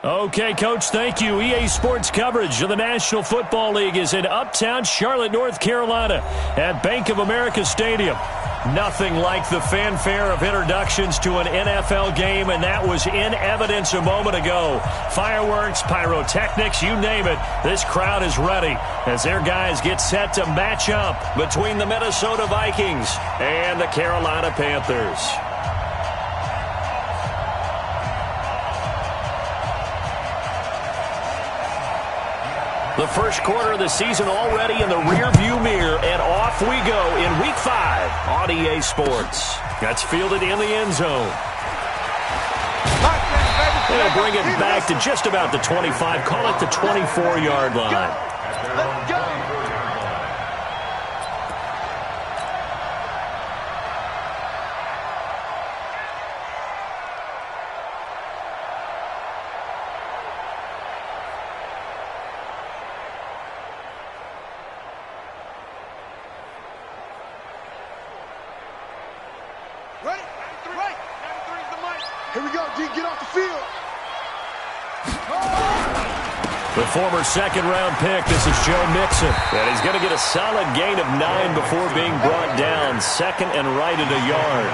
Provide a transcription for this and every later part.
Okay, Coach, thank you. EA Sports coverage of the National Football League is in uptown Charlotte, North Carolina at Bank of America Stadium. Nothing like the fanfare of introductions to an NFL game, and that was in evidence a moment ago. Fireworks, pyrotechnics, you name it. This crowd is ready as their guys get set to match up between the Minnesota Vikings and the Carolina Panthers. The first quarter of the season already in the rearview mirror, and off we go in Week 5 on EA Sports. That's fielded in the end zone. They'll bring it back to just about the 25, call it the 24-yard line. Let's go. Here we go, D. Get off the field. The former second-round pick, this is Joe Mixon. And he's going to get a solid gain of 9 before being brought down. Second and right at a yard.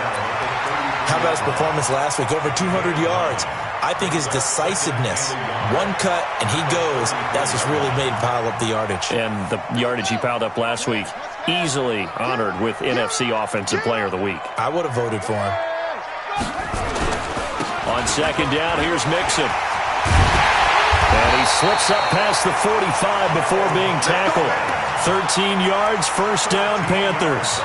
How about his performance last week? Over 200 yards. I think his decisiveness, one cut and he goes, that's what's really made him pile up the yardage. And the yardage he piled up last week, easily honored with NFC Offensive Player of the Week. I would have voted for him. On second down, here's Mixon. And he slips up past the 45 before being tackled. 13 yards, first down, Panthers.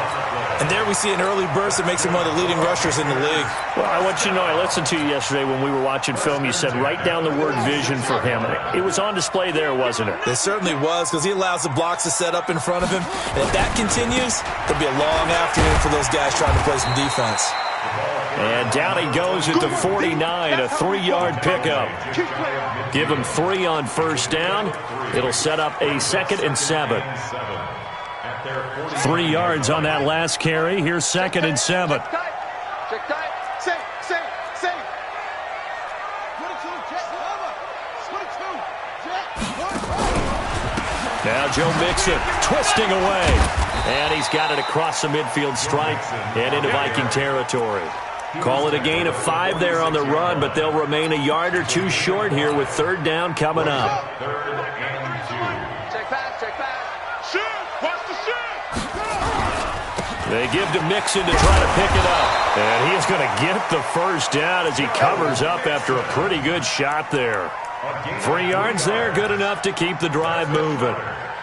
And there we see an early burst that makes him one of the leading rushers in the league. Well, I want you to know, I listened to you yesterday when we were watching film. You said write down the word vision for him. It was on display there, wasn't it? It certainly was, because he allows the blocks to set up in front of him. And if that continues, it'll be a long afternoon for those guys trying to play some defense. And down he goes at the 49, a 3-yard pickup. Give him 3 on first down. It'll set up a 2nd and 7. 3 yards on that last carry. Here's 2nd and 7. Now Joe Mixon twisting away. And he's got it across the midfield stripe and into Viking territory. Call it a gain of 5 there on the run, but they'll remain a yard or 2 short here with 3rd down coming up. Check pass. Shoot! Watch the shoot! They give to Mixon to try to pick it up. And he is going to get the first down as he covers up after a pretty good shot there. 3 yards there, good enough to keep the drive moving.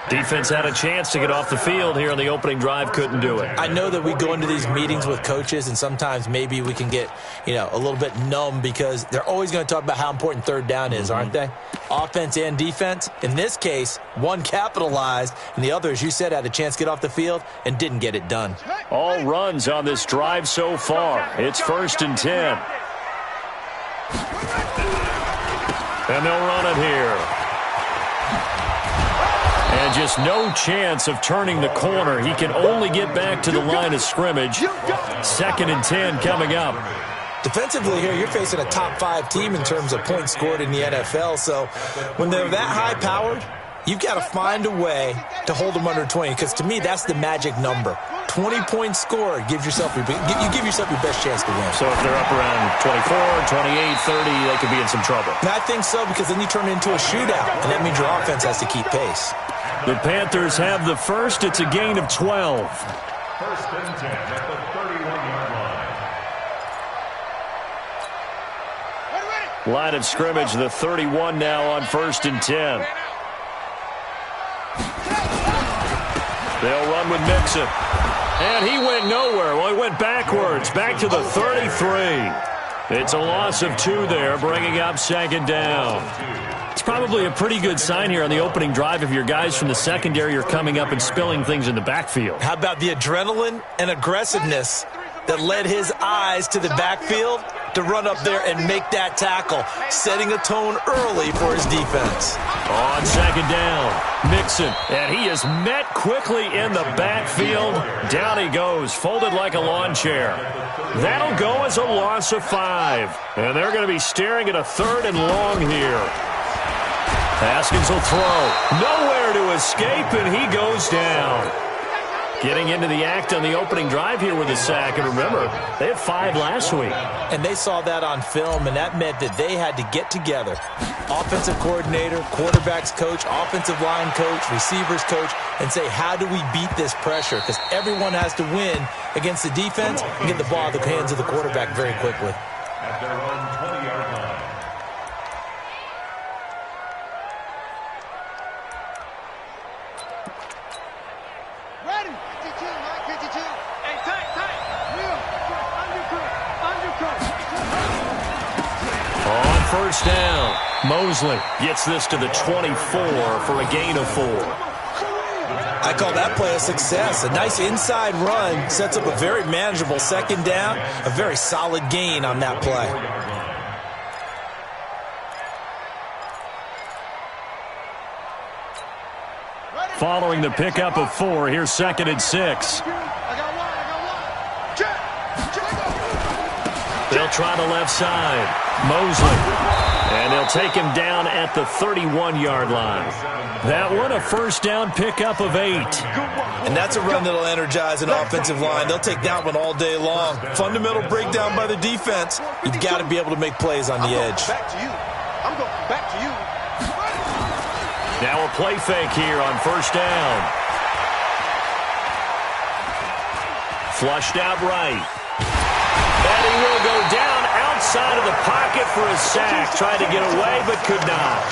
Defense had a chance to get off the field here on the opening drive, couldn't do it. I know that we go into these meetings with coaches, and sometimes maybe we can get, a little bit numb because they're always going to talk about how important 3rd down is, aren't they? Offense and defense. In this case, one capitalized, and the other, as you said, had a chance to get off the field and didn't get it done. All runs on this drive so far. It's 1st and 10. And they'll run it here. And just no chance of turning the corner. He can only get back to the line of scrimmage. 2nd and 10 coming up. Defensively here, you're facing a top 5 team in terms of points scored in the NFL. So when they're that high-powered, you've got to find a way to hold them under 20. Because to me, that's the magic number. 20 points scored, you give yourself your best chance to win. So if they're up around 24, 28, 30, they could be in some trouble. And I think so, because then you turn it into a shootout, and that means your offense has to keep pace. The Panthers have the first. It's a gain of 12. 1st and 10 at the 31-yard line. Line of scrimmage, the 31 now on 1st and 10. They'll run with Mixon. And he went nowhere. Well, he went backwards, back to the 33. It's a loss of 2 there, bringing up 2nd down. It's probably a pretty good sign here on the opening drive if your guys from the secondary are coming up and spilling things in the backfield. How about the adrenaline and aggressiveness that led his eyes to the backfield? to run up there and make that tackle, setting a tone early for his defense. On second down, Mixon, and he is met quickly in the backfield. Down he goes, folded like a lawn chair. That'll go as a loss of 5. And they're going to be staring at a 3rd and long here. Haskins will throw. Nowhere to escape, and he goes down. Getting into the act on the opening drive here with a sack. And remember, they had 5 last week. And they saw that on film, and that meant that they had to get together. Offensive coordinator, quarterbacks coach, offensive line coach, receivers coach, and say, how do we beat this pressure? Because everyone has to win against the defense and get the ball out of the hands of the quarterback very quickly. At their own 20-yard line. Ready. 52, Mike, 52. Hey, tight. Real. Undercut. On first down, Mosley gets this to the 24 for a gain of 4. I call that play a success. A nice inside run sets up a very manageable second down, a very solid gain on that play. Following the pickup of 4, here's 2nd and 6. I got one. Check. They'll try the left side. Mosley. And they'll take him down at the 31-yard line. That one, a first down pickup of 8. And that's a run that'll energize an offensive line. They'll take that one all day long. Fundamental breakdown by the defense. You've got to be able to make plays on the edge. Back to you. I'm going back to you. Now a play fake here on first down. Flushed out right. And he will go down outside of the pocket for a sack. Tried to get away, but could not.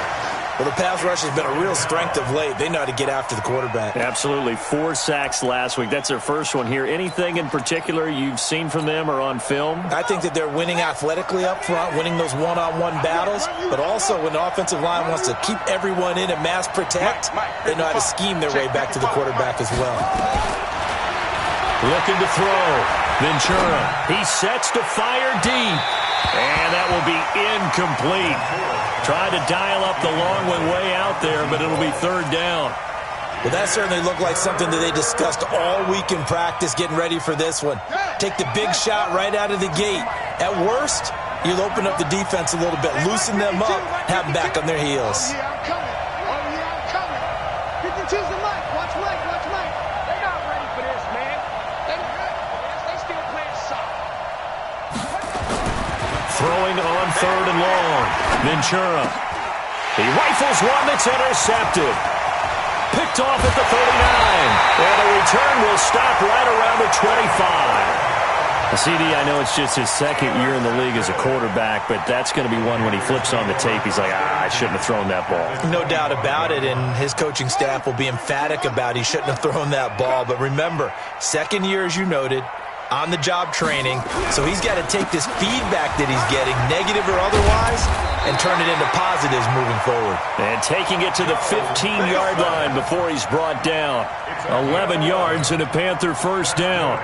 Well, the pass rush has been a real strength of late. They know how to get after the quarterback. Absolutely. 4 sacks last week. That's their first one here. Anything in particular you've seen from them or on film? I think that they're winning athletically up front, winning those one-on-one battles, but also when the offensive line wants to keep everyone in and mass protect, they know how to scheme their way back to the quarterback as well. Looking to throw. Ventura. He sets to fire deep. And that will be incomplete. Tried to dial up the long one way out there, but it'll be 3rd down. Well, that certainly looked like something that they discussed all week in practice getting ready for this one. Take the big shot right out of the gate. At worst, you'll open up the defense a little bit, loosen them up, have them back on their heels. I'm coming. 52's the mic. Watch Mike. They're not ready for this, man. They not ready for this. They still playing soft. Throwing on 3rd and long. Ventura. He rifles one that's intercepted. Picked off at the 39. And the return will stop right around the 25. CD, I know it's just his 2nd year in the league as a quarterback, but that's going to be one when he flips on the tape. He's like, I shouldn't have thrown that ball. No doubt about it, and his coaching staff will be emphatic about he shouldn't have thrown that ball. But remember, 2nd year, as you noted, on-the-job training, so he's got to take this feedback that he's getting, negative or otherwise, and turn it into positives moving forward. And taking it to the 15-yard line before he's brought down. 11 yards and a Panther first down.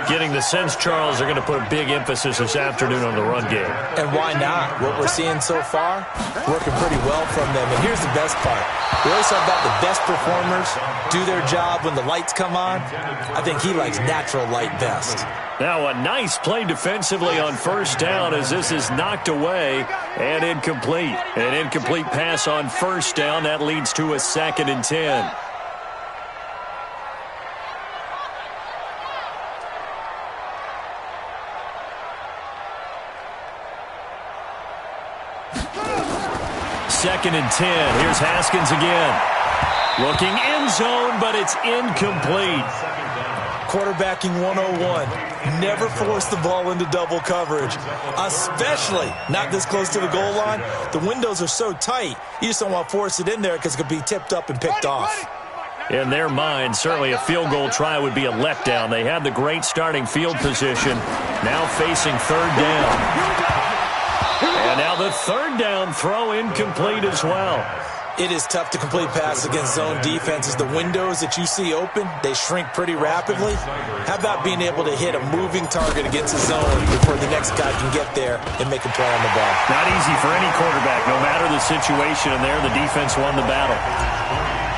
Getting the sense, Charles, they're going to put a big emphasis this afternoon on the run game. And why not? What we're seeing so far, working pretty well from them. And here's the best part. We always talk about the best performers do their job when the lights come on. I think he likes natural light best. Now a nice play defensively on first down as this is knocked away and incomplete. An incomplete pass on first down. That leads to a 2nd and 10. Second and 10. Here's Haskins again. Looking end zone, but it's incomplete. Quarterbacking 101. Never force the ball into double coverage, especially not this close to the goal line. The windows are so tight, you just don't want to force it in there because it could be tipped up and picked off. In their mind, certainly a field goal try would be a letdown. They had the great starting field position, now facing 3rd down. And now the 3rd down throw incomplete as well. It is tough to complete passes against zone defenses. The windows that you see open, they shrink pretty rapidly. How about being able to hit a moving target against a zone before the next guy can get there and make a play on the ball? Not easy for any quarterback, no matter the situation, and there the defense won the battle.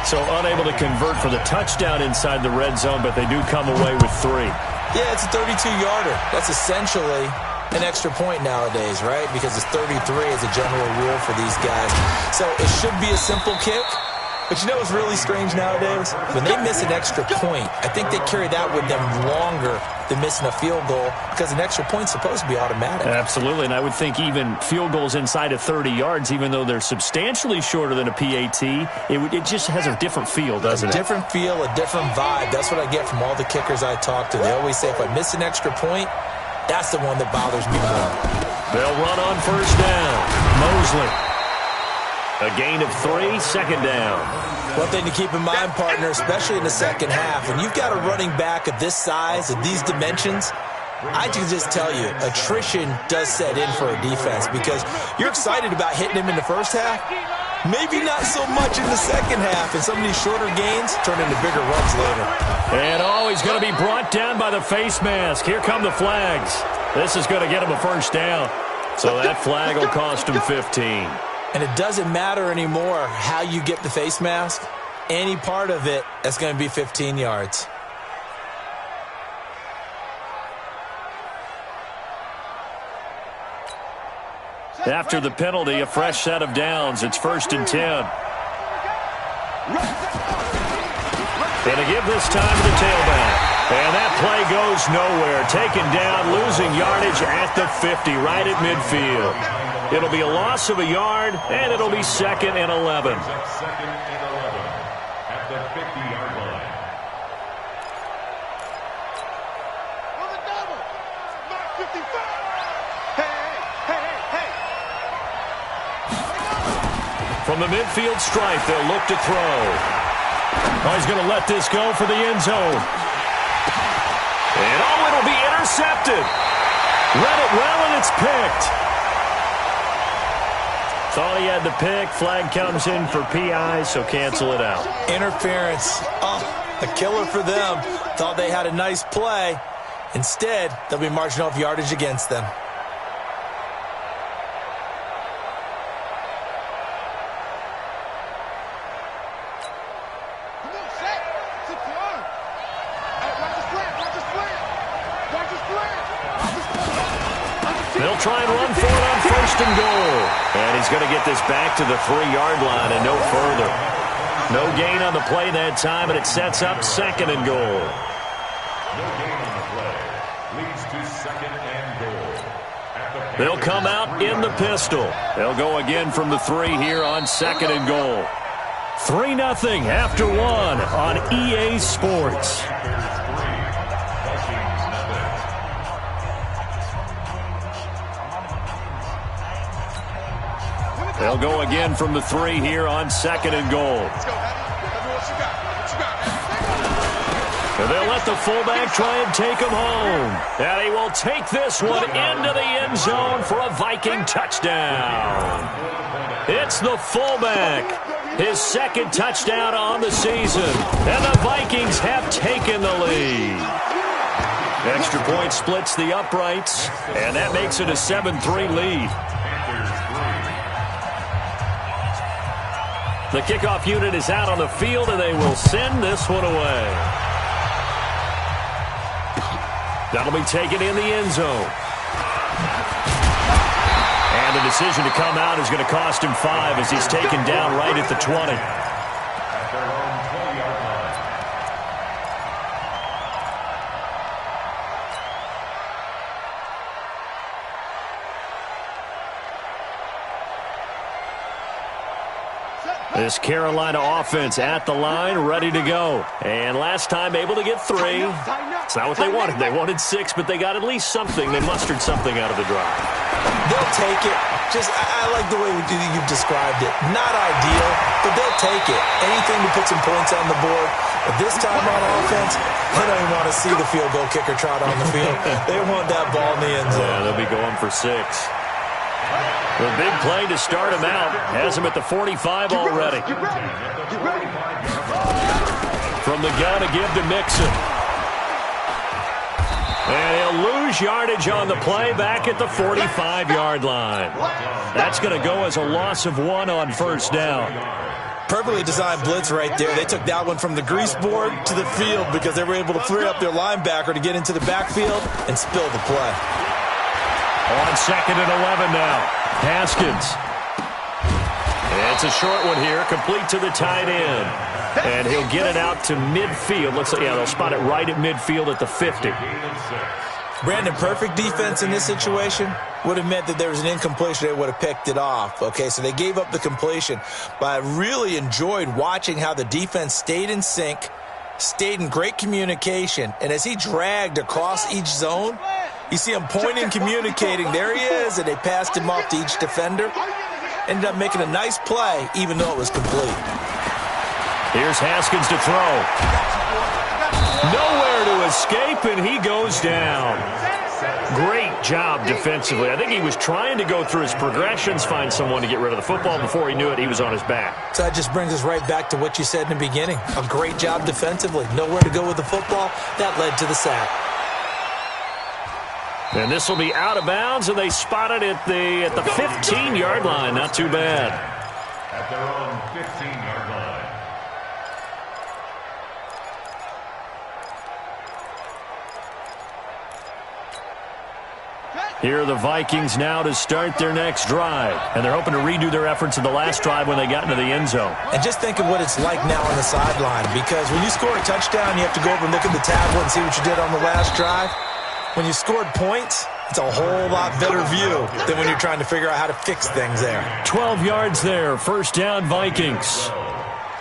So unable to convert for the touchdown inside the red zone, but they do come away with 3. Yeah, it's a 32-yarder. That's essentially an extra point nowadays, right? Because it's 33 as a general rule for these guys. So it should be a simple kick. But you know what's really strange nowadays? When they miss an extra point, I think they carry that with them longer than missing a field goal because an extra point's supposed to be automatic. Absolutely, and I would think even field goals inside of 30 yards, even though they're substantially shorter than a PAT, it just has a different feel, doesn't it? A different feel, a different vibe. That's what I get from all the kickers I talk to. They always say if I miss an extra point, that's the one that bothers me more. They'll run on first down. Mosley. A gain of 3, second down. One thing to keep in mind, partner, especially in the second half, when you've got a running back of this size, of these dimensions, I can just tell you, attrition does set in for a defense because you're excited about hitting him in the first half. Maybe not so much in the second half, and some of these shorter gains turn into bigger runs later. And he's going to be brought down by the face mask. Here come the flags. This is going to get him a first down. So that flag will cost him 15. And it doesn't matter anymore how you get the face mask. Any part of it, that's going to be 15 yards. After the penalty, a fresh set of downs. It's 1st and 10. And to give this time to the tailback. And that play goes nowhere. Taken down, losing yardage at the 50, right at midfield. It'll be a loss of a yard, and it'll be 2nd and 11. 2nd and 11 at the 50-yard line. On the double. Mark 55. Hey. From the midfield stripe, they'll look to throw. He's going to let this go for the end zone. And it'll be intercepted. Read it well, and it's picked. Thought he had the pick. Flag comes in for PI, so cancel it out. Interference. Oh, a killer for them. Thought they had a nice play. Instead, they'll be marching off yardage against them. They'll try and run for it on 1st and goal. And he's going to get this back to the 3-yard line and no further. No gain on the play that time, and it sets up 2nd and goal. No gain on the play. Leads to 2nd and goal. They'll come out in the pistol. They'll go again from the 3 here on 2nd and goal. 3-0 after 1 on EA Sports. They'll go again from the 3 here on 2nd and goal. And they'll let the fullback try and take him home. And he will take this one into the end zone for a Viking touchdown. It's the fullback. His 2nd touchdown on the season. And the Vikings have taken the lead. Extra point splits the uprights. And that makes it a 7-3 lead. The kickoff unit is out on the field, and they will send this one away. That'll be taken in the end zone. And the decision to come out is going to cost him 5 as he's taken down right at the 20. At their own 20-yard line. This Carolina offense at the line, ready to go. And last time able to get 3. It's not what they wanted. They wanted 6, but they got at least something. They mustered something out of the drive. They'll take it. I like the way you've described it. Not ideal, but they'll take it. Anything to put some points on the board. But this time on offense, they don't even want to see the field goal kicker trot on the field. They want that ball in the end zone. Yeah, they'll be going for 6. The big play to start him out has him at the 45 already. From the gun, a give to Mixon. And he'll lose yardage on the play back at the 45-yard line. That's going to go as a loss of 1 on first down. Perfectly designed blitz right there. They took that one from the grease board to the field because they were able to free up their linebacker to get into the backfield and spill the play. On 2nd and 11 now. Haskins. It's a short one here, complete to the tight end. And he'll get it out to midfield. Looks like, yeah, they'll spot it right at midfield at the 50. Brandon, perfect defense in this situation would have meant that there was an incompletion. They would have picked it off. Okay, so they gave up the completion. But I really enjoyed watching how the defense stayed in sync, stayed in great communication. And as he dragged across each zone, you see him pointing, communicating. There he is, and they passed him off to each defender. Ended up making a nice play, even though it was complete. Here's Haskins to throw. Nowhere to escape, and he goes down. Great job defensively. I think he was trying to go through his progressions, find someone to get rid of the football. Before he knew it, he was on his back. So that just brings us right back to what you said in the beginning. A great job defensively. Nowhere to go with the football. That led to the sack. And this will be out of bounds, and they spot it at the 15-yard line. Not too bad. At their own 15-yard line. Here are the Vikings now to start their next drive. And they're hoping to redo their efforts in the last drive when they got into the end zone. And just think of what it's like now on the sideline. Because when you score a touchdown, you have to go over and look at the tablet and see what you did on the last drive. When you scored points, it's a whole lot better view than when you're trying to figure out how to fix things there. 12 yards there. First down, Vikings.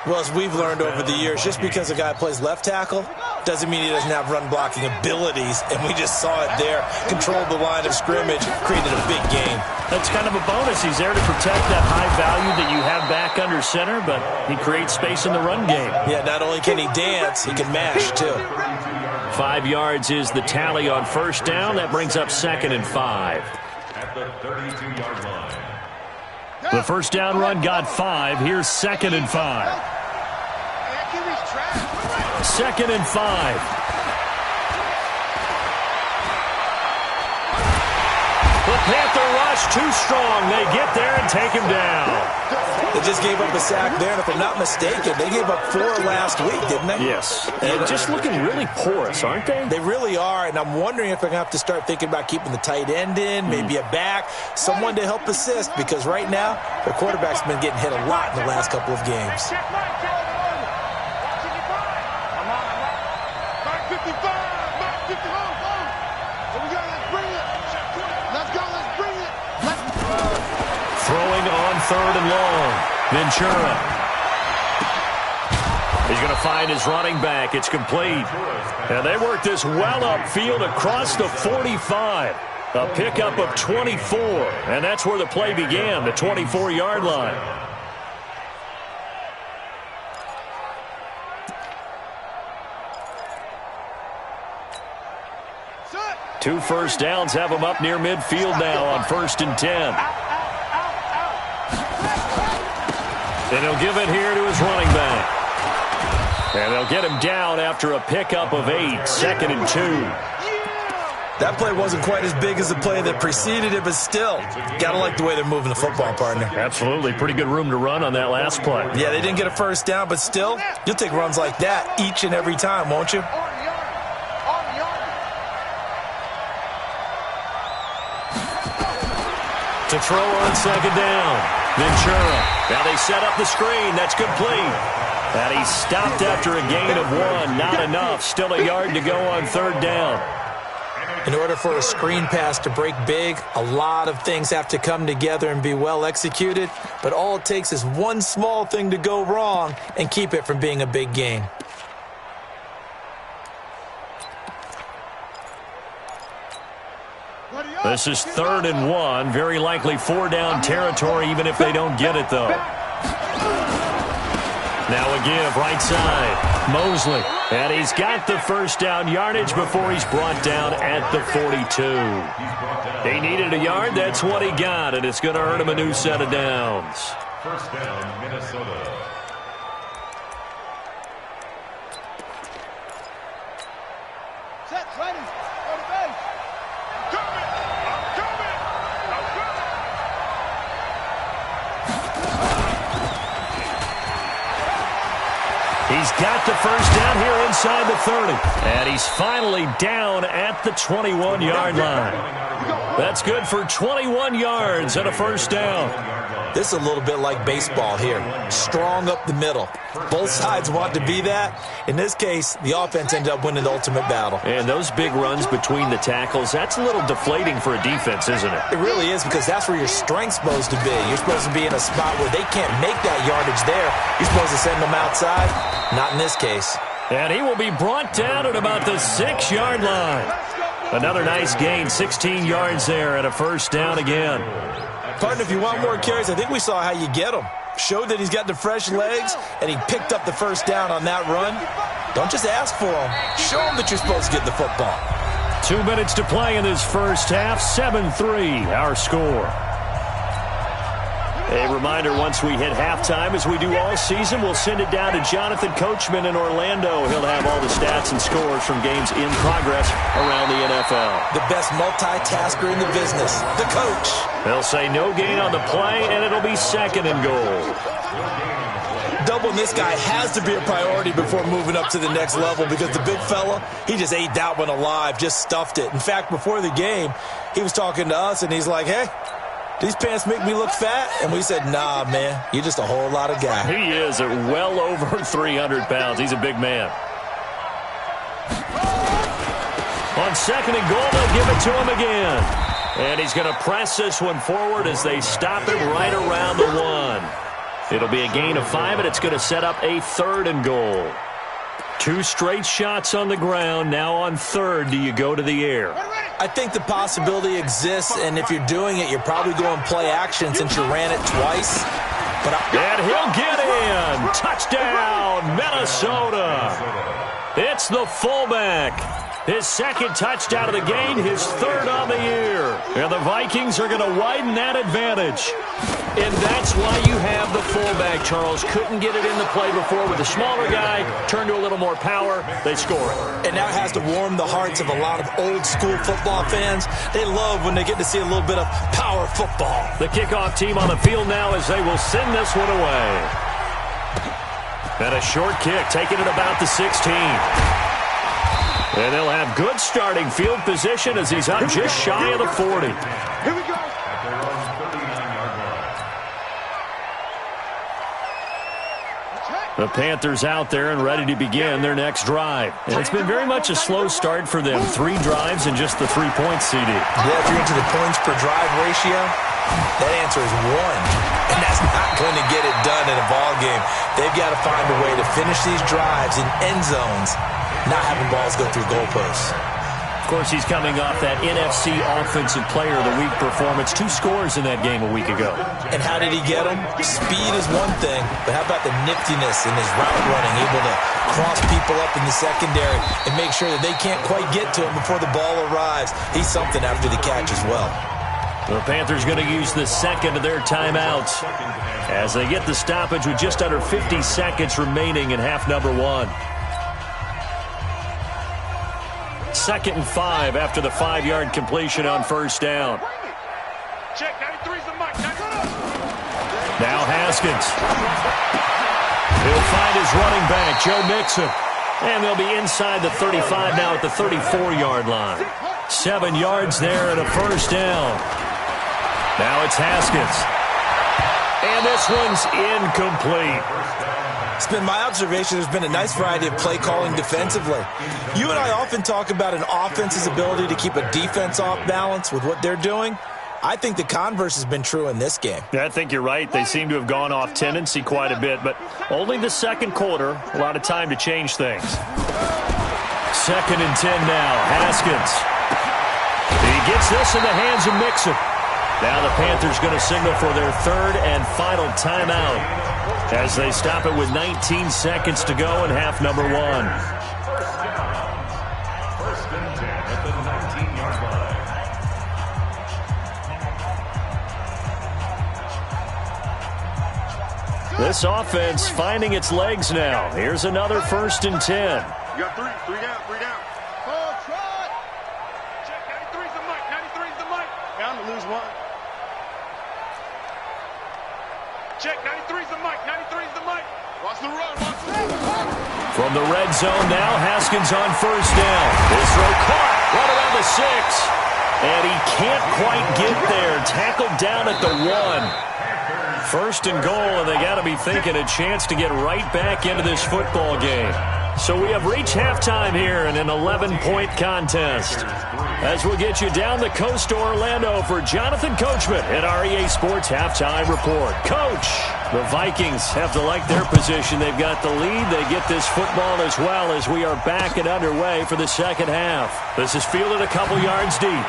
Well, as we've learned over the years, just because a guy plays left tackle doesn't mean he doesn't have run-blocking abilities, and we just saw it there. Controlled the line of scrimmage, created a big gain. That's kind of a bonus. He's there to protect that high value that you have back under center, but he creates space in the run game. Yeah, not only can he dance, he can mash, too. 5 yards is the tally on first down. That brings up 2nd and 5. At the 32-yard line. The first down run got 5. Here's 2nd and 5. 2nd and 5. The Panther rush too strong. They get there and take him down. They just gave up a sack there, and if I'm not mistaken, they gave up 4 last week, didn't they? Yes. And just looking really porous, aren't they? They really are, and I'm wondering if they're going to have to start thinking about keeping the tight end in, maybe a back, someone to help assist, because right now, their quarterback's been getting hit a lot in the last couple of games. Throwing on 3rd and long. Ventura. He's going to find his running back. It's complete. And they work this well upfield across the 45. A pickup of 24. And that's where the play began, the 24-yard line. Two first downs have them up near midfield now on 1st and 10. And he'll give it here to his running back. And they'll get him down after a pickup of 8, 2nd and 2. That play wasn't quite as big as the play that preceded it, but still, gotta like the way they're moving the football, partner. Absolutely. Pretty good room to run on that last play. Yeah, they didn't get a first down, but still, you'll take runs like that each and every time, won't you? To throw on 2nd down. Ventura. Now they set up the screen. That's complete. And he stopped after a gain of 1. Not enough. Still a yard to go on 3rd down. In order for a screen pass to break big, a lot of things have to come together and be well executed. But all it takes is one small thing to go wrong and keep it from being a big gain. This is 3rd and 1. Very likely 4-down territory, even if they don't get it, though. Now a give, right side. Mosley. And he's got the first down yardage before he's brought down at the 42. He needed a yard. That's what he got, and it's going to earn him a new set of downs. First down, Minnesota. Set, ready. Go to base. I'm coming. He's got the first down here inside the 30. And he's finally down at the 21-yard line. That's good for 21 yards and a first down. This is a little bit like baseball here. Strong up the middle. Both sides want to be that. In this case, the offense ended up winning the ultimate battle. And those big runs between the tackles, that's a little deflating for a defense, isn't it? It really is, because that's where your strength's supposed to be. You're supposed to be in a spot where they can't make that yardage there. You're supposed to send them outside. Not in this case. And he will be brought down at about the 6-yard line. Another nice gain, 16 yards there, and a first down again. Partner, if you want more carries, I think we saw how you get them. Showed that he's got the fresh legs, and he picked up the first down on that run. Don't just ask for them. Show them that you're supposed to get the football. 2 minutes to play in this first half. 7-3, our score. A reminder, once we hit halftime, as we do all season, we'll send it down to Jonathan Coachman in Orlando. He'll have all the stats and scores from games in progress around the NFL. The best multitasker in the business, the coach. They'll say no gain on the play, and it'll be 2nd and goal. Doubling this guy has to be a priority before moving up to the next level, because the big fella, he just ate that one alive, just stuffed it. In fact, before the game, he was talking to us, and he's like, hey, these pants make me look fat? And we said, nah, man, you're just a whole lot of guy. He is at well over 300 pounds. He's a big man. On 2nd and goal, they'll give it to him again. And he's going to press this one forward as they stop him right around the 1. It'll be a gain of 5, and it's going to set up a 3rd and goal. 2 straight shots on the ground. Now on 3rd, do you go to the air? I think the possibility exists, and if you're doing it, you're probably going play action since you ran it twice. And he'll get in. Touchdown, Minnesota. It's the fullback. His 2nd touchdown of the game, his 3rd on the year. And the Vikings are going to widen that advantage. And that's why you have the fullback, Charles. Couldn't get it in the play before with the smaller guy. Turned to a little more power. They score it. And that has to warm the hearts of a lot of old-school football fans. They love when they get to see a little bit of power football. The kickoff team on the field now as they will send this one away. And a short kick, taking it about the 16. And they'll have good starting field position as he's up just shy of the 40. Here we go. The Panthers out there and ready to begin their next drive. And it's been very much a slow start for them. 3 drives and just the 3 points, CD. Yeah, if you're into the points per drive ratio, that answer is 1. And that's not going to get it done in a ball game. They've got to find a way to finish these drives in end zones, not having balls go through goalposts. Of course, he's coming off that NFC Offensive Player of the Week performance. 2 scores in that game a week ago. And how did he get them? Speed is one thing, but how about the niftiness in his route running, able to cross people up in the secondary and make sure that they can't quite get to him before the ball arrives. He's something after the catch as well. The Panthers going to use the 2nd of their timeouts as they get the stoppage with just under 50 seconds remaining in half number 1. 2nd and 5 after the 5-yard completion on first down. Check, 93's the mic. Now Haskins. He'll find his running back, Joe Mixon. And they'll be inside the 35 now at the 34-yard line. 7 yards there and a first down. Now it's Haskins. And this one's incomplete. It's been my observation there's been a nice variety of play calling defensively. You and I often talk about an offense's ability to keep a defense off balance with what they're doing. I think the converse has been true in this game. Yeah, I think you're right. They seem to have gone off tendency quite a bit, but only the 2nd quarter, a lot of time to change things. 2nd and 10 now, Haskins. He gets this in the hands of Mixon. Now the Panthers going to signal for their third and final timeout as they stop it with 19 seconds to go in half number 1. First and 10 at the 19-yard line. This offense finding its legs now. Here's another first and 10. You got three down. Ball trot. Check, 93's the mic. 93's the mic. Bound to lose one. Check, 93's the mic. 93's the mic. Watch the run. From the red zone now, Haskins on first down. His throw caught right around the 6. And he can't quite get there. Tackled down at the 1. First and goal, and they got to be thinking a chance to get right back into this football game. So we have reached halftime here in an 11-point contest. As we'll get you down the coast to Orlando for Jonathan Coachman at our EA Sports Halftime Report. Coach, the Vikings have to like their position. They've got the lead. They get this football as well as we are back and underway for the second half. This is fielded a couple yards deep.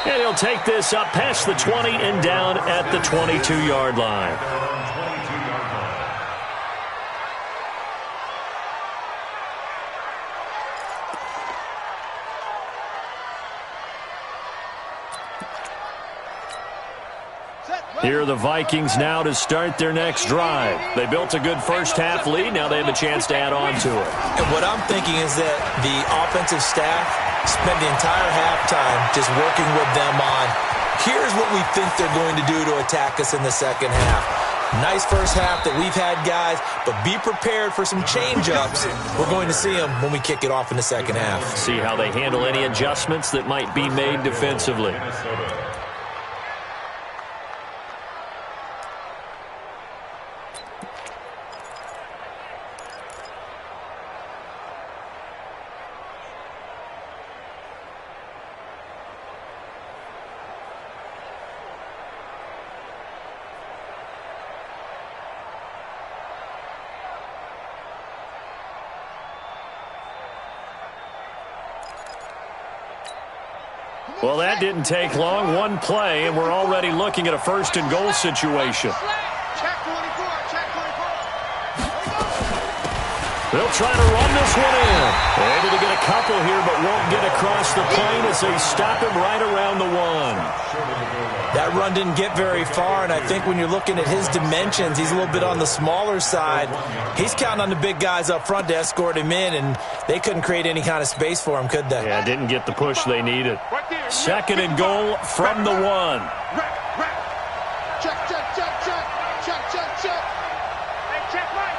And he'll take this up past the 20 and down at the 22-yard line. Here are the Vikings now to start their next drive. They built a good first-half lead. Now they have a chance to add on to it. And what I'm thinking is that the offensive staff spent the entire halftime just working with them on, here's what we think they're going to do to attack us in the second half. Nice first half that we've had, guys, but be prepared for some change-ups. We're going to see them when we kick it off in the second half. See how they handle any adjustments that might be made defensively. Well, that didn't take long. One play, and we're already looking at a first and goal situation. Check 24. Check 24. They'll try to run this one in. Able to get a couple here, but won't get across the plane as they stop him right around the 1. That run didn't get very far, and I think when you're looking at his dimensions, he's a little bit on the smaller side. He's counting on the big guys up front to escort him in, and they couldn't create any kind of space for him, could they? Yeah, didn't get the push they needed. Second and goal from the 1. Check. Check right.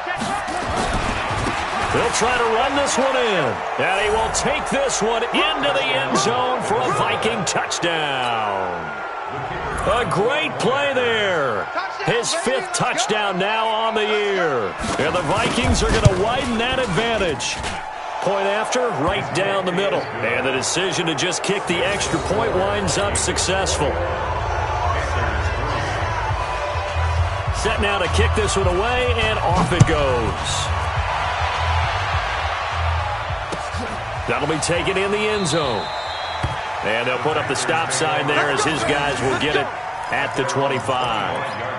They'll try to run this one in, and he will take this one into the end zone for a Viking touchdown. A great play there. His 5th touchdown now on the year. And the Vikings are going to widen that advantage. Point after, right down the middle. And the decision to just kick the extra point winds up successful. Set now to kick this one away, and off it goes. That'll be taken in the end zone. And they'll put up the stop sign there as his guys will get it at the 25.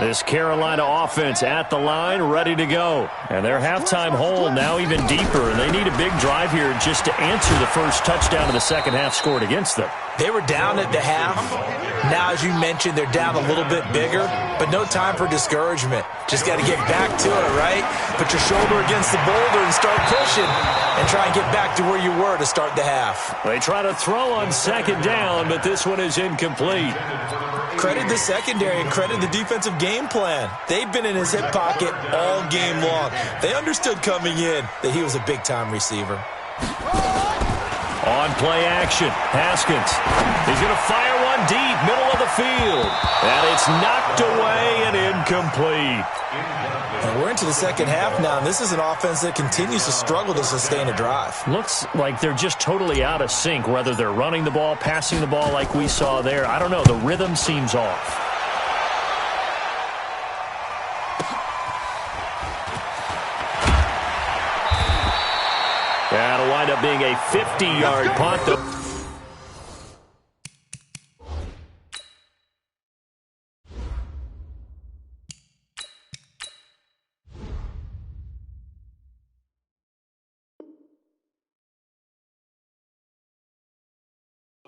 This Carolina offense at the line, ready to go. And their halftime hole now even deeper, and they need a big drive here just to answer the first touchdown of the second half scored against them. They were down at the half. Now, as you mentioned, they're down a little bit bigger, but no time for discouragement. Just got to get back to it, right? Put your shoulder against the boulder and start pushing and try and get back to where you were to start the half. They try to throw on second down, but this one is incomplete. Credit the secondary and credit the defensive game plan. They've been in his hip pocket all game long. They understood coming in that he was a big-time receiver. On play action, Haskins. He's going to fire one deep, middle of the field. And it's knocked away and incomplete. And we're into the second half now, and this is an offense that continues to struggle to sustain a drive. Looks like they're just totally out of sync, whether they're running the ball, passing the ball like we saw there. I don't know. The rhythm seems off. wind up being a 50-yard punt, though.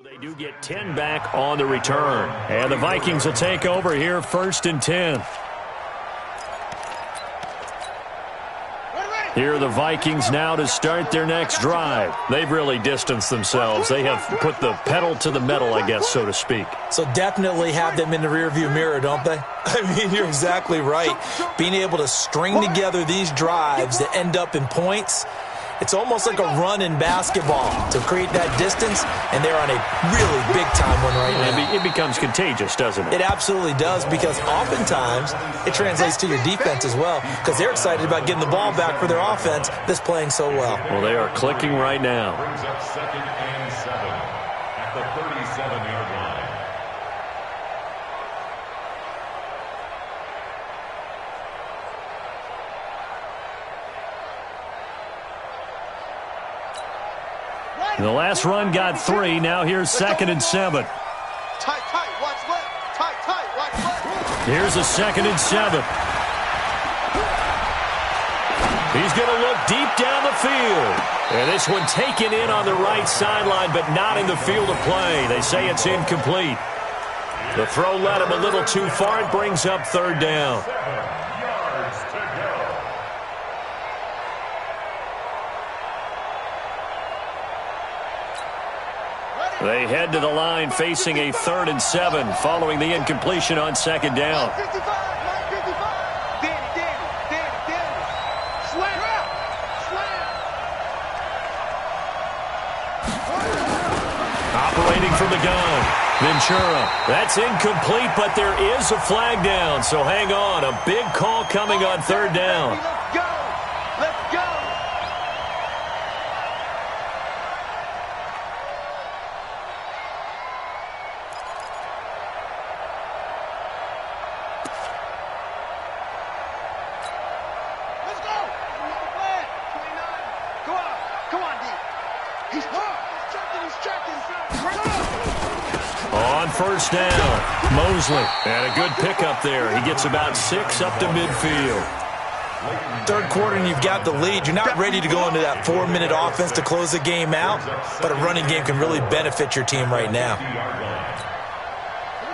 They do get 10 back on the return. And the Vikings will take over here, 1st and 10. Here are the Vikings now to start their next drive. They've really distanced themselves. They have put the pedal to the metal, I guess, so to speak. So definitely have them in the rearview mirror, don't they? I mean, you're exactly right. Being able to string together these drives that end up in points, it's almost like a run in basketball to create that distance, and they're on a really big-time one right now. It becomes contagious, doesn't it? It absolutely does, because oftentimes it translates to your defense as well, because they're excited about getting the ball back for their offense that's playing so well. Well, they are clicking right now. Brings up 2nd and 7 at the 37-yard line. The last run got 3. Now here's 2nd and 7. Tight, watch left. Tight, watch left. Here's a 2nd and 7. He's going to look deep down the field. And this one taken in on the right sideline, but not in the field of play. They say it's incomplete. The throw led him a little too far. It brings up 3rd down. 7 yards to go. They head to the line facing a 3rd and 7 following the incompletion on 2nd down. 55, 55. Danny. Slam. Operating from the gun. Ventura. That's incomplete, but there is a flag down, so hang on. A big call coming on 3rd down. Let's go. On 1st down, Mosley. And a good pickup there. He gets about 6 up to midfield. 3rd quarter and you've got the lead. You're not ready to go into that 4-minute offense to close the game out, but a running game can really benefit your team right now.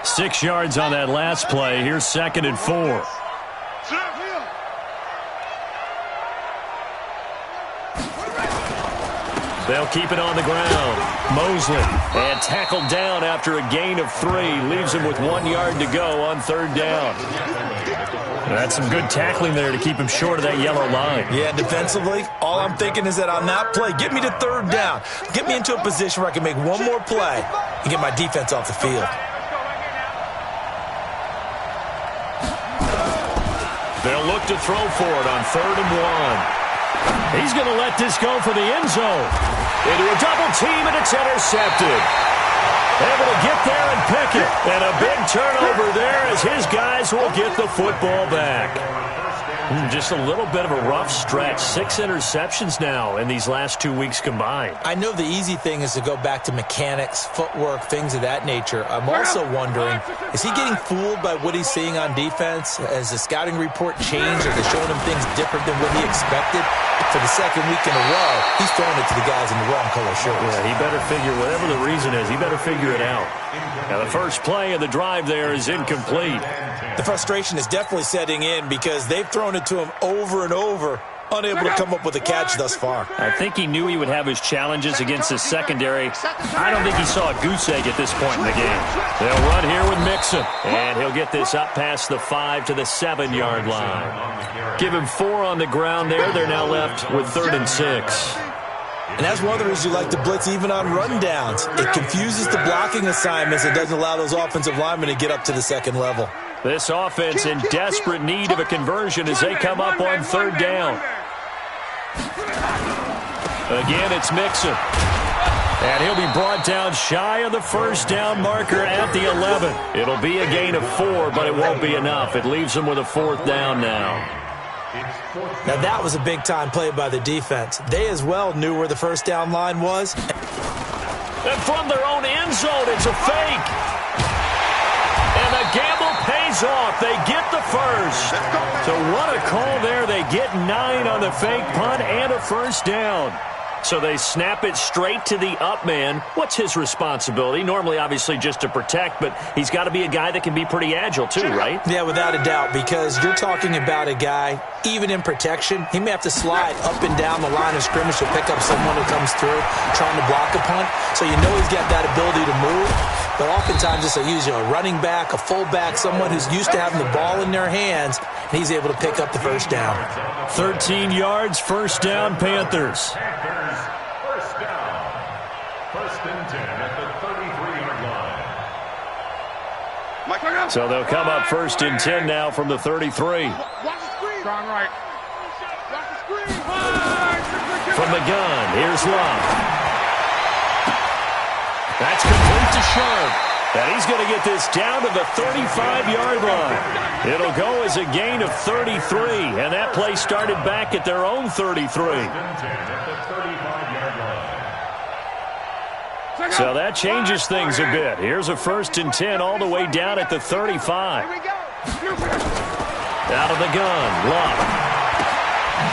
6 yards on that last play. Here's 2nd and 4. They'll keep it on the ground. Mosley, and tackled down after a gain of 3. Leaves him with 1 yard to go on 3rd down. That's some good tackling there to keep him short of that yellow line. Yeah, defensively, all I'm thinking is that on that play, get me to 3rd down. Get me into a position where I can make one more play and get my defense off the field. They'll look to throw for it on 3rd and 1. He's going to let this go for the end zone. Into a double team, and it's intercepted. Able to get there and pick it. And a big turnover there as his guys will get the football back. Just a little bit of a rough stretch. 6 interceptions now in these last 2 weeks combined. I know the easy thing is to go back to mechanics, footwork, things of that nature. I'm also wondering, is he getting fooled by what he's seeing on defense? Has the scouting report changed? Are they showing him things different than what he expected? For the 2nd week in a row, he's throwing it to the guys in the wrong color shirts. Yeah, he better figure, whatever the reason is, he better figure it out. Now, the first play of the drive there is incomplete. The frustration is definitely setting in because they've thrown it to him over and over, unable to come up with a catch thus far. I think he knew he would have his challenges against his secondary. I don't think he saw a goose egg at this point in the game. They'll run here with Mixon, and he'll get this up past the 5 to the 7-yard line. Give him 4 on the ground there. They're now left with 3rd and 6. And that's one of the reasons you like to blitz even on rundowns. It confuses the blocking assignments. It doesn't allow those offensive linemen to get up to the 2nd level. This offense in desperate need of a conversion as they come up on 3rd down. Again, it's Mixon. And he'll be brought down shy of the 1st down marker at the 11. It'll be a gain of 4, but it won't be enough. It leaves him with a 4th down now. Now that was a big-time play by the defense. They as well knew where the first down line was. And from their own end zone, it's a fake. And the gamble pays off. They get the first. So what a call there. They get 9 on the fake punt and a first down. So they snap it straight to the up man. What's his responsibility? Normally, obviously, just to protect, but he's got to be a guy that can be pretty agile too, right? Yeah, without a doubt, because you're talking about a guy, even in protection, he may have to slide up and down the line of scrimmage to pick up someone who comes through trying to block a punt. So you know he's got that ability to move. But oftentimes it's usually a running back, a fullback, someone who's used to having the ball in their hands, and he's able to pick up the first down. 13 yards, first down, Panthers. First down. First and 10 at the 33-yard line. So they'll come up first and 10 now from the 33. Watch the screen. Strong right. Watch the screen. From the gun, here's Love. That's complete to Sharp. And he's going to get this down to the 35-yard line. It'll go as a gain of 33, and that play started back at their own 33. So that changes things a bit. Here's a first and 10 all the way down at the 35. Out of the gun, Love.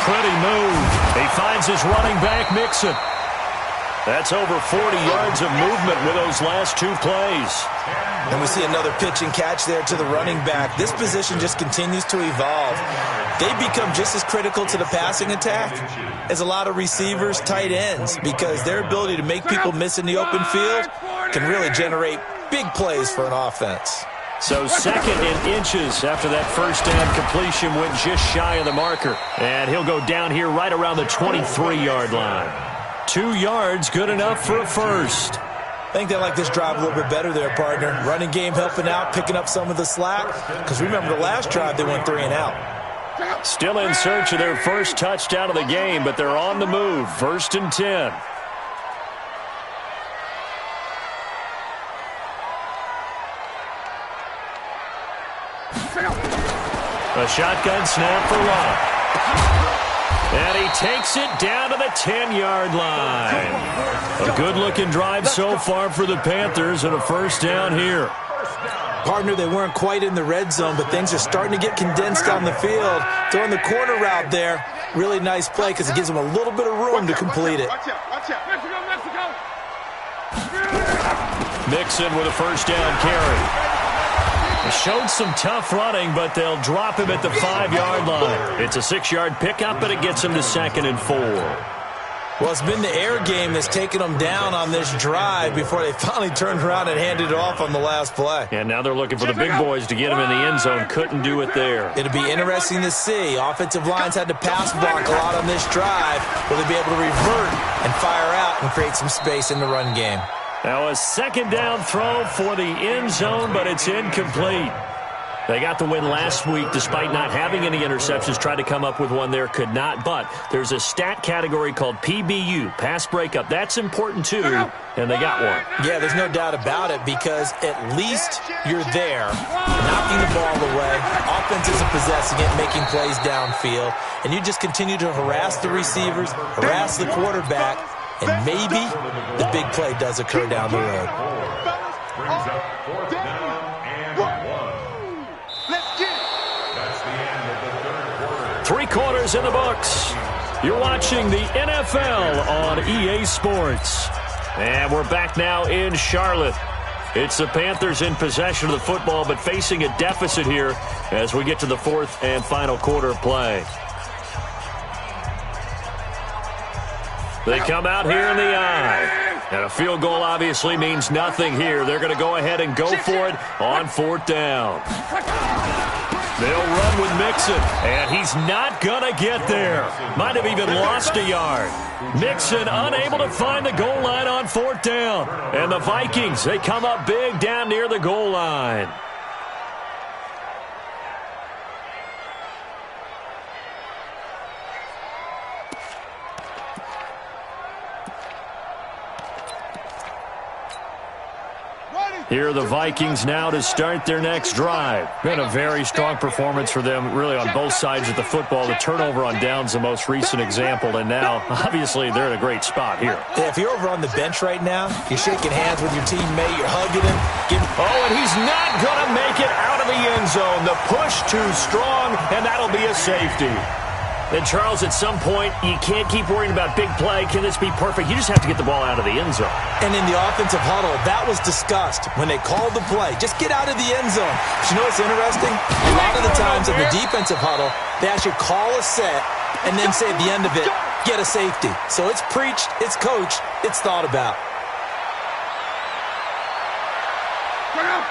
Pretty move. He finds his running back, Mixon. That's over 40 yards of movement with those last 2 plays. And we see another pitch and catch there to the running back. This position just continues to evolve. They become just as critical to the passing attack as a lot of receivers, tight ends, because their ability to make people miss in the open field can really generate big plays for an offense. So second and inches after that first down completion went just shy of the marker. And he'll go down here right around the 23-yard line. 2 yards, good enough for a first. I think they like this drive a little bit better there, partner. Running game helping out, picking up some of the slack. Because remember, the last drive they went 3 and out. Still in search of their first touchdown of the game, but they're on the move. First and 10. A shotgun snap for Love. And he takes it down to the 10-yard line. A good-looking drive so far for the Panthers and a first down here. Partner, they weren't quite in the red zone, but things are starting to get condensed down the field. Throwing the corner route there. Really nice play because it gives them a little bit of room to complete it. Watch out. Mexico. Mixon with a first down carry. They showed some tough running, but they'll drop him at the 5-yard line. It's a 6-yard pickup, but it gets him to 2nd and 4. Well, it's been the air game that's taken them down on this drive before they finally turned around and handed it off on the last play. And now they're looking for the big boys to get him in the end zone. Couldn't do it there. It'll be interesting to see. Offensive lines had to pass block a lot on this drive. Will they be able to revert and fire out and create some space in the run game? Now a second down throw for the end zone, but it's incomplete. They got the win last week despite not having any interceptions. Tried to come up with one there, could not. But there's a stat category called PBU, pass breakup. That's important too, and they got one. Yeah, there's no doubt about it because at least you're there, knocking the ball away. Offense isn't possessing it, making plays downfield. And you just continue to harass the receivers, harass the quarterback, and maybe the big play does occur down the road. Brings up fourth down and 1. Let's get it. That's the end of the third quarter. 3 quarters in the books. You're watching the NFL on EA Sports. And we're back now in Charlotte. It's the Panthers in possession of the football, but facing a deficit here as we get to the 4th and final quarter of play. They come out here in the eye. And a field goal obviously means nothing here. They're going to go ahead and go for it on 4th down. They'll run with Mixon, and he's not going to get there. Might have even lost a yard. Mixon unable to find the goal line on 4th down. And the Vikings, they come up big down near the goal line. Ready. Here are the Vikings now to start their next drive. Been a very strong performance for them, really, on both sides of the football. The turnover on downs the most recent example, and now, obviously, they're in a great spot here. Yeah, if you're over on the bench right now, you're shaking hands with your teammate, you're hugging him. Oh, and he's not going to make it out of the end zone. The push too strong, and that'll be a safety. And, Charles, at some point, you can't keep worrying about big play. Can this be perfect? You just have to get the ball out of the end zone. And in the offensive huddle, that was discussed when they called the play. Just get out of the end zone. But you know what's interesting? A lot of the times in the defensive huddle, they actually call a set and then say at the end of it, get a safety. So it's preached, it's coached, it's thought about.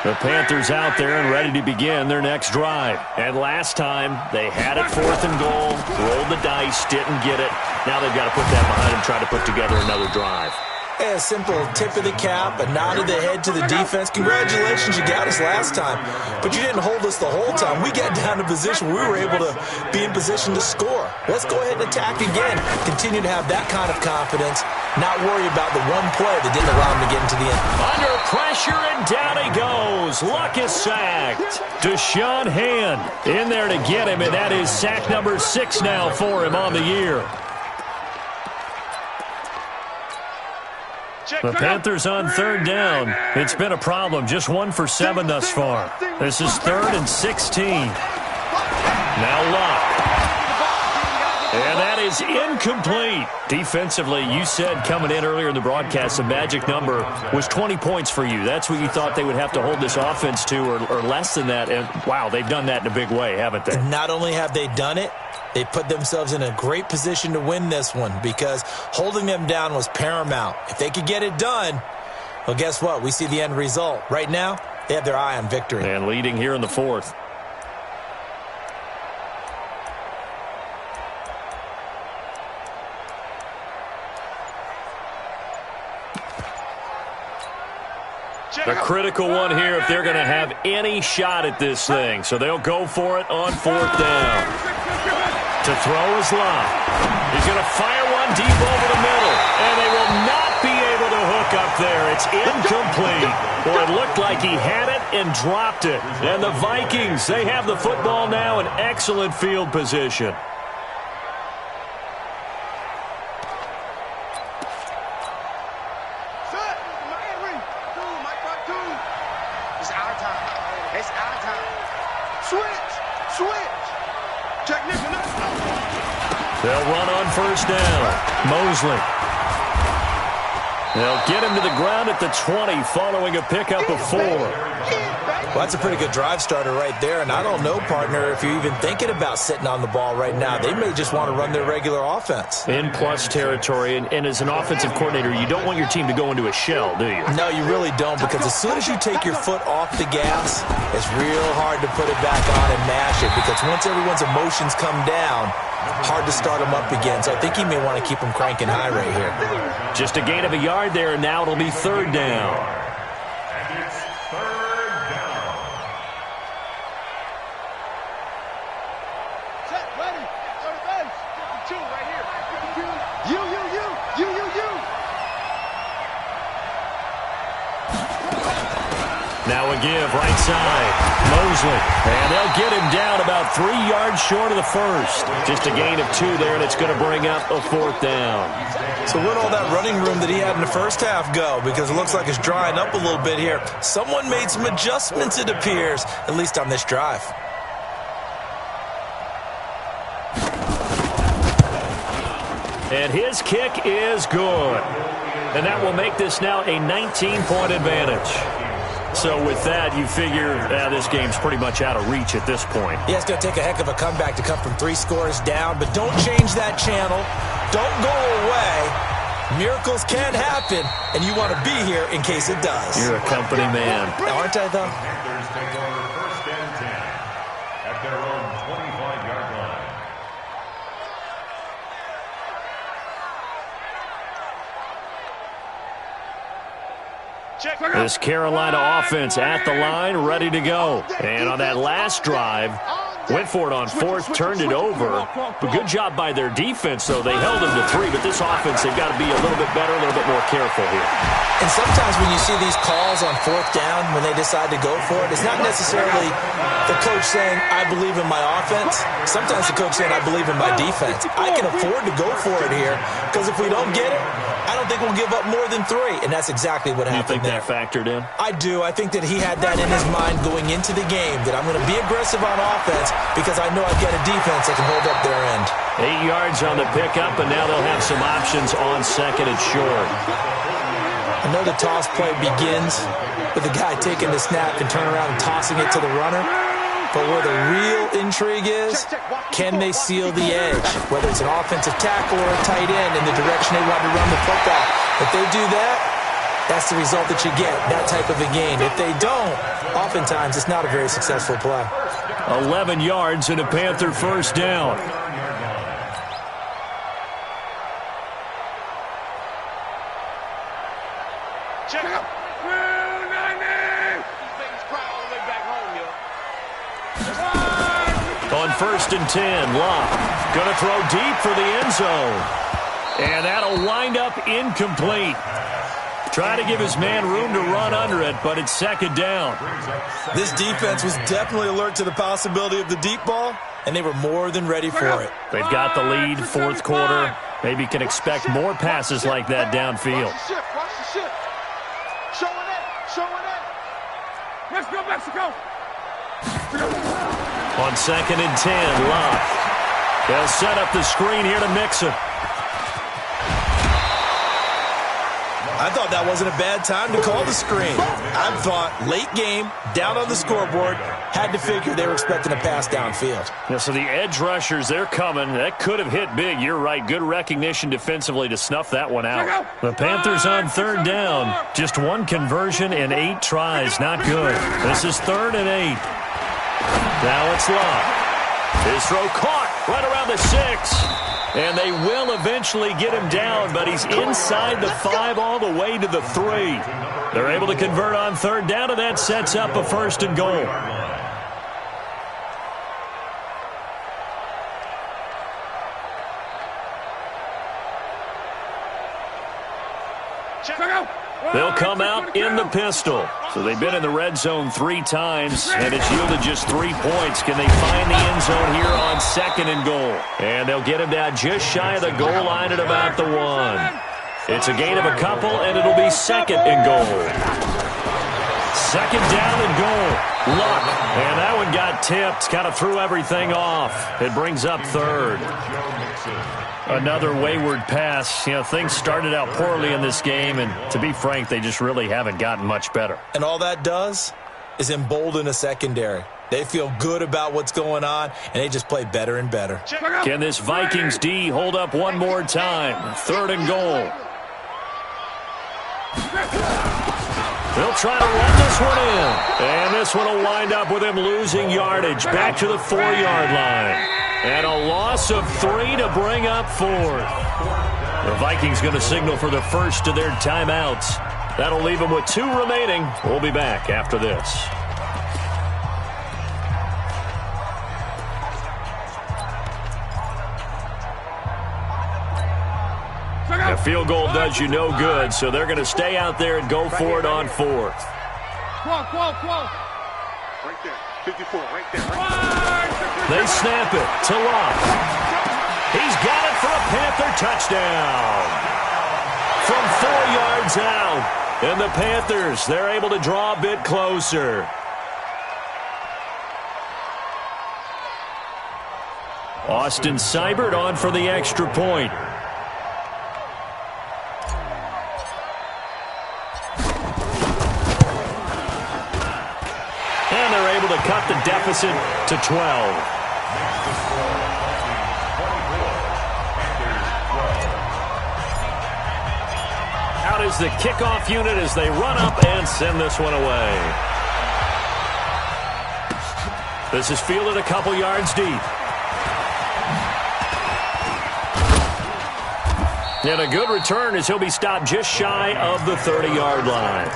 The Panthers out there and ready to begin their next drive. And last time, they had it 4th and goal, rolled the dice, didn't get it. Now they've got to put that behind them, try to put together another drive. A simple tip of the cap, a nod of the head to the defense. Congratulations, you got us last time. But you didn't hold us the whole time. We got down to position where we were able to be in position to score. Let's go ahead and attack again. Continue to have that kind of confidence. Not worry about the one play that didn't allow him to get into the end. Under pressure, and down he goes. Luck is sacked. Deshaun Hand in there to get him, and that is sack number 6 now for him on the year. The Panthers on 3rd down. It's been a problem. Just 1 for 7 thus far. This is 3rd and 16. Now Luck. And that is incomplete. Defensively, you said coming in earlier in the broadcast, the magic number was 20 points for you. That's what you thought they would have to hold this offense to, or less than that. And, wow, they've done that in a big way, haven't they? Not only have they done it, they put themselves in a great position to win this one because holding them down was paramount. If they could get it done, well, guess what? We see the end result. Right now, they have their eye on victory. And leading here in the 4th. A critical one here if they're going to have any shot at this thing. So they'll go for it on 4th down. To throw is Love. He's going to fire one deep over the middle. And they will not be able to hook up there. It's incomplete. Well, it looked like he had it and dropped it. And the Vikings, they have the football now in excellent field position. They'll run on 1st down. Mosley. They'll get him to the ground at the 20 following a pickup of 4. Well, that's a pretty good drive starter right there. And I don't know, partner, if you're even thinking about sitting on the ball right now. They may just want to run their regular offense. In plus territory. And as an offensive coordinator, you don't want your team to go into a shell, do you? No, you really don't, because as soon as you take your foot off the gas, it's real hard to put it back on and mash it, because once everyone's emotions come down, hard to start them up again. So I think he may want to keep them cranking high right here. Just a gain of a yard there, and now it'll be 3rd down. And it's 3rd down. Set, ready, on the base. 52 right here. You. Now a give, right side. Mosley. And they'll get him down about 3 yards short of the 1st. Just a gain of 2 there, and it's going to bring up a 4th down. So where'd all that running room that he had in the first half go? Because it looks like it's drying up a little bit here. Someone made some adjustments, it appears, at least on this drive. And his kick is good. And that will make this now a 19-point advantage. So with that, you figure this game's pretty much out of reach at this point. Yeah, it's going to take a heck of a comeback to come from 3 scores down, but don't change that channel. Don't go away. Miracles can happen, and you want to be here in case it does. You're a company man. Aren't I, though? Panthers take over 1st and 10 at their own 25-yard line. This Carolina offense at the line, ready to go. And on that last drive, Went for it on fourth, turned it over. But good job by their defense, though. They held them to 3, but this offense, they've got to be a little bit better, a little bit more careful here. And sometimes when you see these calls on fourth down, when they decide to go for it, it's not necessarily the coach saying, I believe in my offense. Sometimes the coach saying, I believe in my defense. I can afford to go for it here, because if we don't get it, I don't think we'll give up more than 3. And that's exactly what happened there. You think that factored in? I do. I think that he had that in his mind going into the game, that I'm going to be aggressive on offense because I know I've got a defense that can hold up their end. 8 yards on the pickup, and now they'll have some options on second and short. I know the toss play begins with the guy taking the snap and turning around and tossing it to the runner. But where the real intrigue is, can they seal the edge? Whether it's an offensive tackle or a tight end in the direction they want to run the football. If they do that, that's the result that you get, that type of a gain. If they don't, oftentimes it's not a very successful play. 11 yards and a Panther first down. Check up. On first and 10, Locke going to throw deep for the end zone. And that'll wind up incomplete. Try to give his man room to run under it, but it's second down. This defense was definitely alert to the possibility of the deep ball, and they were more than ready for it. They've got the lead, fourth quarter. Maybe can expect more passes like that downfield. Watch the shift. Watch the shift. Showing it. Showing it. Let's go, Mexico. On second and 10, Locke. They'll set up the screen here to Mixon. I thought that wasn't a bad time to call the screen. I thought late game, down on the scoreboard, had to figure they were expecting a pass downfield. Yeah, so the edge rushers, they're coming. That could have hit big. You're right. Good recognition defensively to snuff that one out. The Panthers on third down. Just one conversion in 8 tries. Not good. This is 3rd and 8. Now it's Locke. His throw caught right around the 6. And they will eventually get him down, but he's inside the 5 all the way to the 3. They're able to convert on third down, and that sets up a first and goal. They'll come out in the pistol. So they've been in the red zone 3 times, and it's yielded just 3 points. Can they find the end zone here on second and goal? And they'll get him down just shy of the goal line at about the 1. It's a gain of a couple, and it'll be second and goal. Second down and goal. Luck. And that one got tipped. Kind of threw everything off. It brings up third. Another wayward pass. You know, things started out poorly in this game, and to be frank, they just really haven't gotten much better. And all that does is embolden a secondary. They feel good about what's going on, and they just play better and better. Can this Vikings D hold up one more time? Third and goal. They'll try to run this one in. And this one will wind up with him losing yardage back to the 4-yard line. And a loss of 3 to bring up 4th. The Vikings going to signal for the first of their timeouts. That'll leave them with 2 remaining. We'll be back after this. A field goal does you no good, so they're going to stay out there and go for it on 4th. Right there. 54, right there. They snap it to Locke. He's got it for a Panther touchdown. From 4 yards out. And the Panthers, they're able to draw a bit closer. Austin Seibert on for the extra point. And they're able to cut the deficit to 12. Out is the kickoff unit as they run up and send this one away. This is fielded a couple yards deep. And a good return as he'll be stopped just shy of the 30-yard line.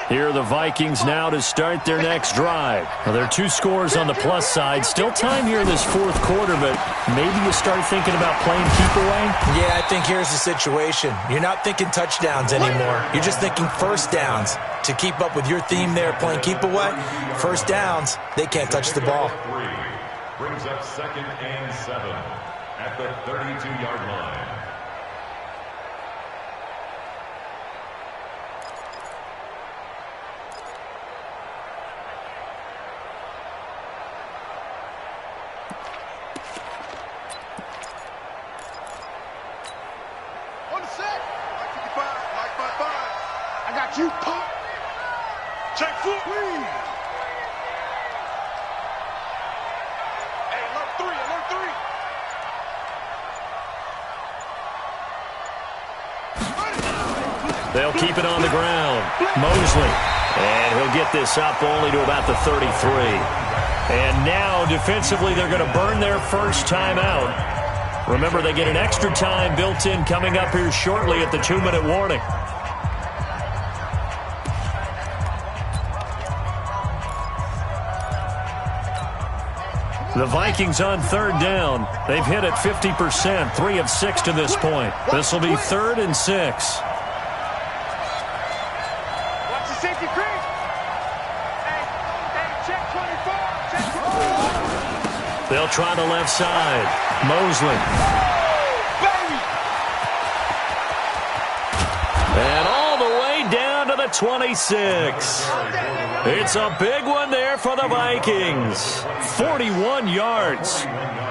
Here are the Vikings now to start their next drive. Well, there are 2 scores on the plus side. Still time here in this fourth quarter, but maybe you start thinking about playing keep away? Yeah, I think here's the situation. You're not thinking touchdowns anymore. You're just thinking first downs. To keep up with your theme there, playing keep away, first downs, they can't touch the ball. Brings up 2nd and 7 at the 32-yard line. You pop. Check foot. Please. Hey, alert 3, alert 3. They'll keep it on the ground. Mosley. And he'll get this up only to about the 33. And now, defensively, they're going to burn their first time out. Remember, they get an extra time built in coming up here shortly at the 2-minute warning. The Vikings on 3rd down. They've hit it 50%, 3 of 6 to this point. This will be 3rd and 6. Watch the safety creep. Hey, check 24. Check 24. They'll try the left side. Mosley. Baby. And all the way down to the 26. It's a big one there for the Vikings. 41 yards.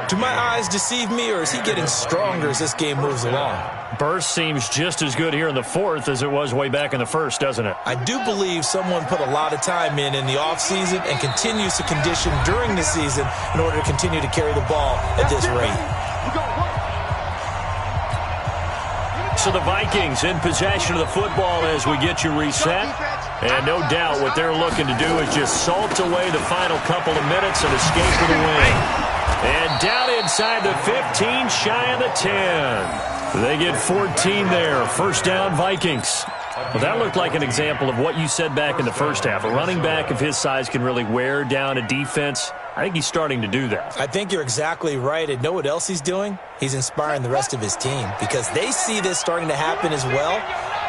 Do my eyes deceive me, or is he getting stronger as this game moves along? Burst seems just as good here in the 4th as it was way back in the 1st, doesn't it? I do believe someone put a lot of time in the offseason and continues to condition during the season in order to continue to carry the ball at this rate. So the Vikings in possession of the football as we get you reset. And no doubt what they're looking to do is just salt away the final couple of minutes and escape with a win. And down inside the 15, shy of the 10. They get 14 there. First down, Vikings. Well, that looked like an example of what you said back in the first half. A running back of his size can really wear down a defense. I think he's starting to do that. I think you're exactly right. And know what else he's doing? He's inspiring the rest of his team because they see this starting to happen as well.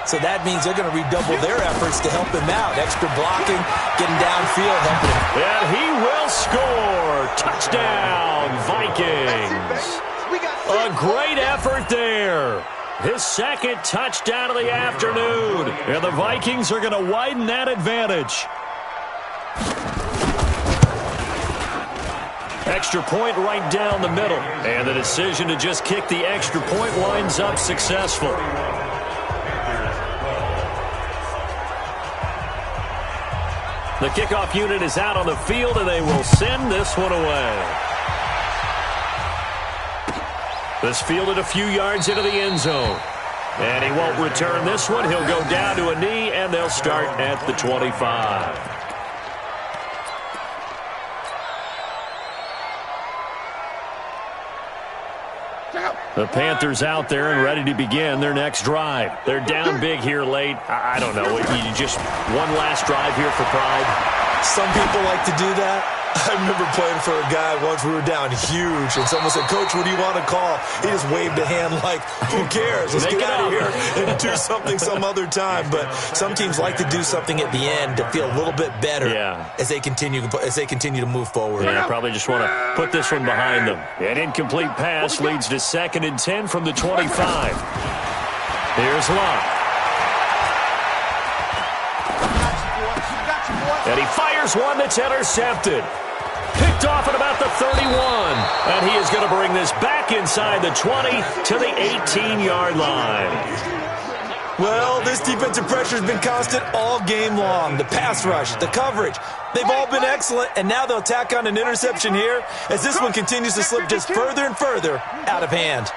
So that means they're going to redouble their efforts to help him out. Extra blocking, getting downfield, helping him. And he will score. Touchdown, Vikings. A great effort there. His 2nd touchdown of the afternoon. And the Vikings are going to widen that advantage. Extra point right down the middle. And the decision to just kick the extra point winds up successful. The kickoff unit is out on the field, and they will send this one away. This fielded a few yards into the end zone. And he won't return this one. He'll go down to a knee, and they'll start at the 25. The Panthers out there and ready to begin their next drive. They're down big here late. I don't know. You just one last drive here for pride. Some people like to do that. I remember playing for a guy once. We were down huge, and someone said, "Coach, what do you want to call?" He just waved a hand like, "Who cares? Let's get out of here and do something some other time." But some teams like to do something at the end to feel a little bit better as they continue to move forward. Yeah, probably just want to put this one behind them. An incomplete pass leads to 2nd and 10 from the 25. Here's Locke. And he fires one that's intercepted. Picked off at about the 31. And he is going to bring this back inside the 20 to the 18-yard line. Well, this defensive pressure has been constant all game long. The pass rush, the coverage, they've all been excellent. And now they'll tack on an interception here as this one continues to slip just further and further out of hand.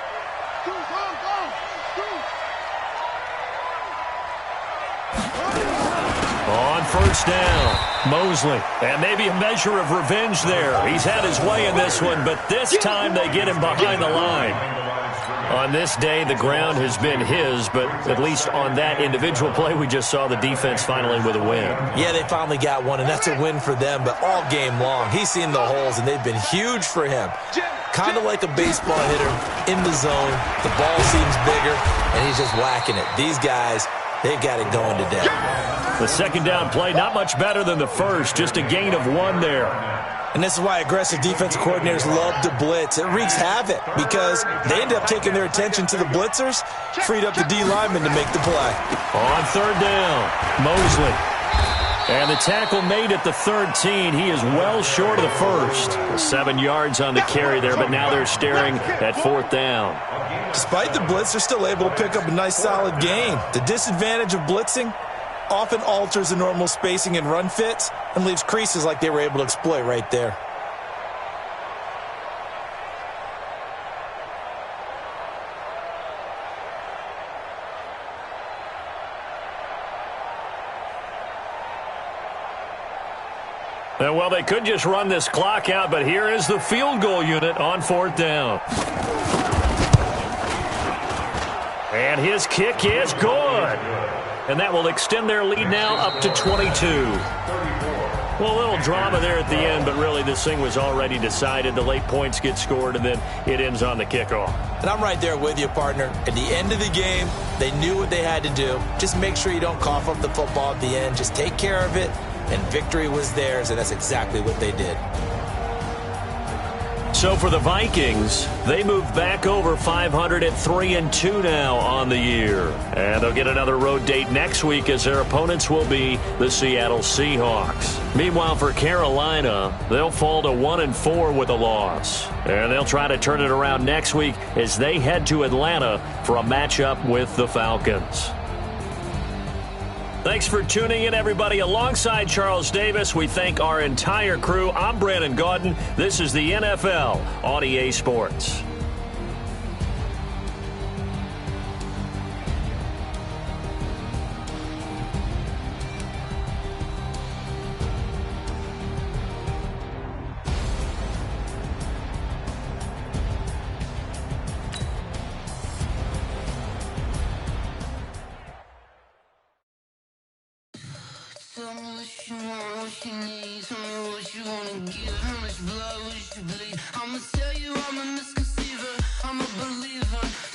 On first down, Mosley. And maybe a measure of revenge there. He's had his way in this one, but this time they get him behind the line. On this day, the ground has been his, but at least on that individual play, we just saw the defense finally with a win. Yeah, they finally got one, and that's a win for them, but all game long, he's seen the holes, and they've been huge for him. Kind of like a baseball hitter in the zone. The ball seems bigger, and he's just whacking it. These guys, they've got it going today. The second down play, not much better than the first, just a gain of 1 there. And this is why aggressive defensive coordinators love to blitz. It wreaks havoc because they end up taking their attention to the blitzers, freed up the D lineman to make the play. On third down, Mosley. And the tackle made at the 13. He is well short of the first. 7 yards on the carry there, but now they're staring at fourth down. Despite the blitz, they're still able to pick up a nice solid gain. The disadvantage of blitzing often alters the normal spacing and run fits and leaves creases like they were able to exploit right there. And well, they could just run this clock out, but here is the field goal unit on fourth down. And his kick is good. And that will extend their lead now up to 22. Well, a little drama there at the end, but really this thing was already decided. The late points get scored, and then it ends on the kickoff. And I'm right there with you, partner. At the end of the game, they knew what they had to do. Just make sure you don't cough up the football at the end. Just take care of it, and victory was theirs, and that's exactly what they did. So for the Vikings, they move back over 500 at 3-2 now on the year. And they'll get another road date next week as their opponents will be the Seattle Seahawks. Meanwhile, for Carolina, they'll fall to 1-4 with a loss. And they'll try to turn it around next week as they head to Atlanta for a matchup with the Falcons. Thanks for tuning in, everybody. Alongside Charles Davis, we thank our entire crew. I'm Brandon Gaudin. This is the NFL on EA Sports. Tell me what you want, what you need. Tell me what you wanna give. How much blood would you bleed? I'ma tell you I'm a misconceiver. I'm a believer.